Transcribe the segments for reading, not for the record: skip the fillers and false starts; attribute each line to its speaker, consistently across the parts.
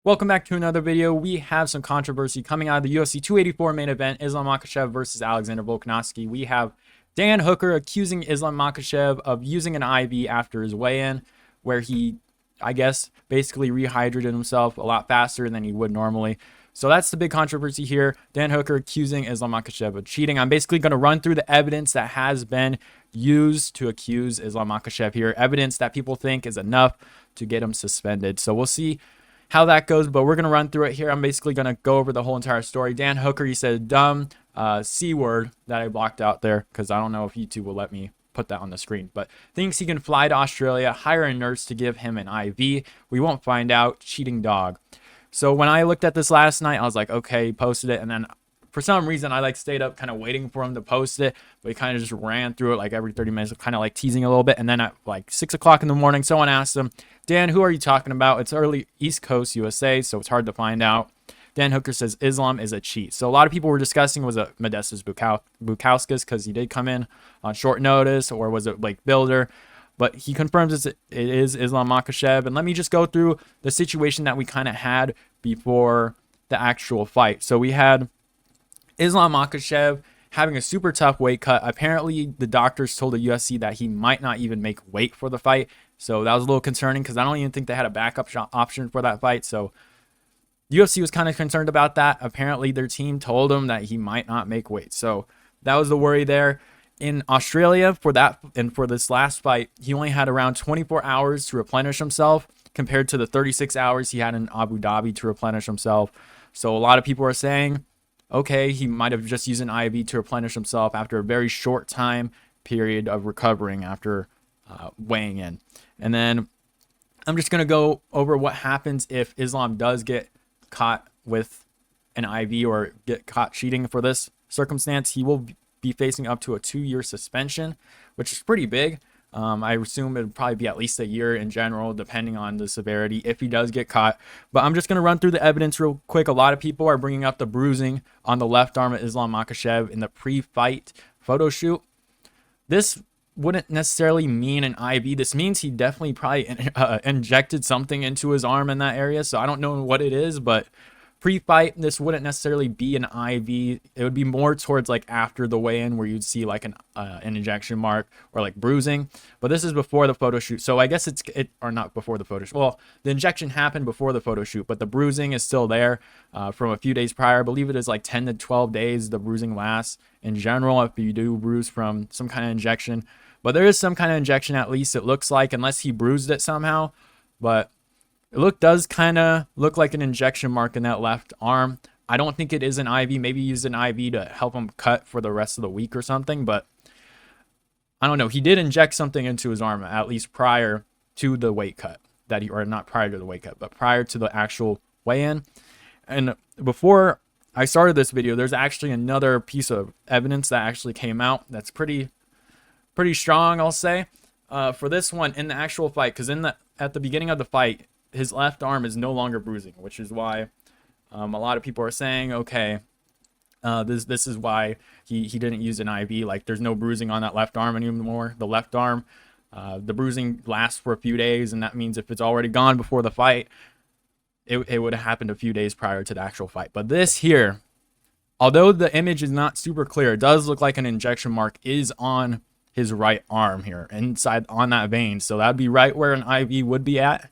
Speaker 1: Welcome back to another video. We have some controversy coming out of the UFC 284 main event, Islam Makhachev versus Alexander Volkanovski. We have Dan Hooker accusing Islam Makhachev of using an IV after his weigh-in, where he, I guess, basically rehydrated himself a lot faster than he would normally. So that's the big controversy here. Dan Hooker accusing Islam Makhachev of cheating. I'm basically going to run through the evidence that has been used to accuse Islam Makhachev here. Evidence that people think is enough to get him suspended. So we'll see how that goes, but we're going to run through it here. I'm basically going to go over the whole entire story. Dan Hooker, he said dumb C word that I blocked out there because I don't know if YouTube will let me put that on the screen, but thinks he can fly to Australia, hire a nurse to give him an IV. We won't find out. Cheating dog. So when I looked at this last night, I was like, okay, he posted it, and then for some reason I stayed up kind of waiting for him to post it, but he kind of just ran through it like every 30 minutes, kind of teasing a little bit. And then at 6 o'clock in the morning, someone asked him, Dan, who are you talking about? It's early East Coast USA, so it's hard to find out. Dan Hooker says Islam is a cheat. So a lot of people were discussing, was it Modestas Bukauskas because he did come in on short notice, or was it Blake Builder? But he confirms it is Islam Makhachev. And let me just go through the situation that we kind of had before the actual fight. So we had Islam Makhachev having a super tough weight cut. Apparently, the doctors told the UFC that he might not even make weight for the fight. So that was a little concerning because I don't even think they had a backup option for that fight. So the UFC was kind of concerned about that. Apparently, their team told him that he might not make weight. So that was the worry there. In Australia, for that and for this last fight, he only had around 24 hours to replenish himself compared to the 36 hours he had in Abu Dhabi to replenish himself. So a lot of people are saying, okay, he might have just used an IV to replenish himself after a very short time period of recovering after weighing in. And then I'm just going to go over what happens if Islam does get caught with an IV or get caught cheating for this circumstance. He will be facing up to a 2-year suspension, which is pretty big. I assume it would probably be at least a year in general, depending on the severity, if he does get caught. But I'm just going to run through the evidence real quick. A lot of people are bringing up the bruising on the left arm of Islam Makhachev in the pre-fight photo shoot. This wouldn't necessarily mean an IV. This means he definitely probably injected something into his arm in that area. So I don't know what it is, but pre-fight, this wouldn't necessarily be an IV. It would be more towards after the weigh-in, where you'd see an injection mark or bruising. But this is before the photo shoot, so I guess or not before the photo shoot. Well, the injection happened before the photo shoot, but the bruising is still there from a few days prior. I believe it is 10 to 12 days the bruising lasts in general if you do bruise from some kind of injection. But there is some kind of injection, at least it looks like, unless he bruised it somehow. But it does kind of look like an injection mark in that left arm. I don't think it is an IV. Maybe he used an IV to help him cut for the rest of the week or something. But I don't know. He did inject something into his arm, at least prior to the weight cut. Or not prior to the weight cut, but prior to the actual weigh-in. And before I started this video, there's actually another piece of evidence that actually came out that's pretty strong, I'll say, for this one in the actual fight. Because at the beginning of the fight, his left arm is no longer bruising, which is why a lot of people are saying, okay, this is why he didn't use an IV. There's no bruising on that left arm anymore. The left arm, the bruising lasts for a few days, and that means if it's already gone before the fight, it would have happened a few days prior to the actual fight. But this here, although the image is not super clear, it does look like an injection mark is on his right arm here, inside on that vein. So that would be right where an IV would be at.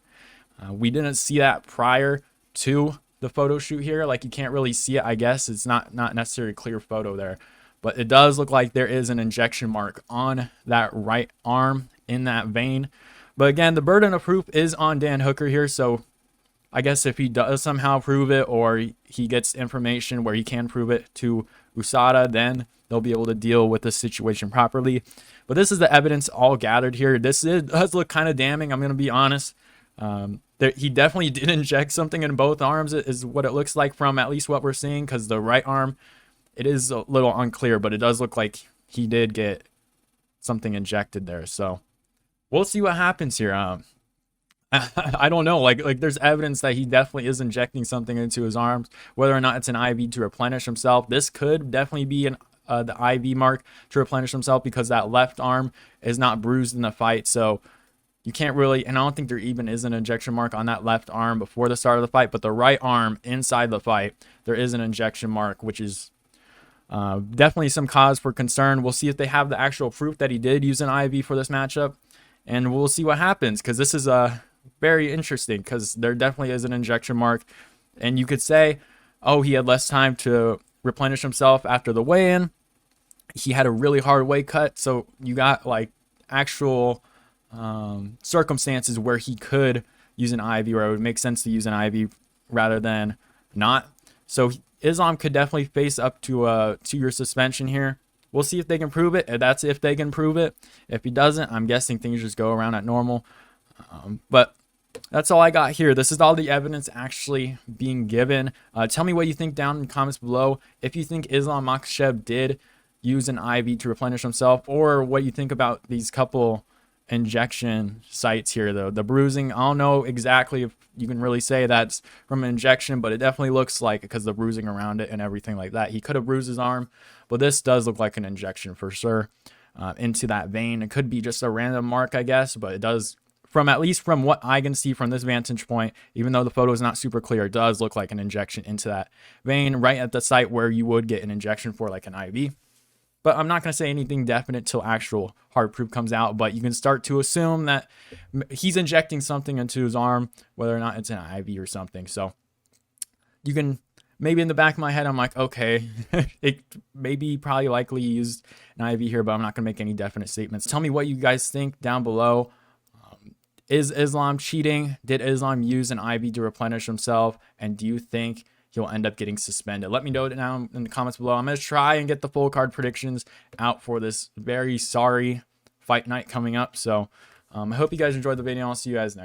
Speaker 1: We didn't see that prior to the photo shoot here. You can't really see it, I guess. It's not necessarily a clear photo there. But it does look like there is an injection mark on that right arm in that vein. But again, the burden of proof is on Dan Hooker here. So I guess if he does somehow prove it, or he gets information where he can prove it to USADA, then they'll be able to deal with the situation properly. But this is the evidence all gathered here. Does look kind of damning, I'm going to be honest. He definitely did inject something in both arms, is what it looks like from at least what we're seeing, because the right arm, it is a little unclear, but it does look like he did get something injected there. So we'll see what happens here. I don't know. There's evidence that he definitely is injecting something into his arms, whether or not it's an IV to replenish himself. This could definitely be the IV mark to replenish himself, because that left arm is not bruised in the fight. So You can't really, and I don't think there even is an injection mark on that left arm before the start of the fight, but the right arm inside the fight, there is an injection mark, which is definitely some cause for concern. We'll see if they have the actual proof that he did use an IV for this matchup, and we'll see what happens, because this is very interesting, because there definitely is an injection mark, and you could say, oh, he had less time to replenish himself after the weigh-in. He had a really hard weight cut, so you got like actual circumstances where he could use an IV, or it would make sense to use an IV rather than not. So Islam could definitely face up to a 2-year suspension here. We'll see if they can prove it. That's if they can prove it. If he doesn't, I'm guessing things just go around at normal. But that's all I got here. This is all the evidence actually being given. Tell me what you think down in the comments below. If you think Islam Makhachev did use an IV to replenish himself, or what you think about these couple injection sites here, though. The bruising, I don't know exactly if you can really say that's from an injection, but it definitely looks like, because the bruising around it and everything like that, he could have bruised his arm, but this does look like an injection for sure into that vein. It could be just a random mark, I guess, but it does, from at least from what I can see from this vantage point, even though the photo is not super clear, it does look like an injection into that vein right at the site where you would get an injection for like an IV. But I'm not going to say anything definite till actual hard proof comes out. But you can start to assume that he's injecting something into his arm, whether or not it's an IV or something. So you can, maybe in the back of my head, I'm like, okay, it maybe probably likely used an IV here, but I'm not going to make any definite statements. Tell me what you guys think down below. Is Islam cheating? Did Islam use an IV to replenish himself? And do you think he'll end up getting suspended? Let me know down in the comments below. I'm going to try and get the full card predictions out for this very sorry fight night coming up. So I hope you guys enjoyed the video. I'll see you guys next time.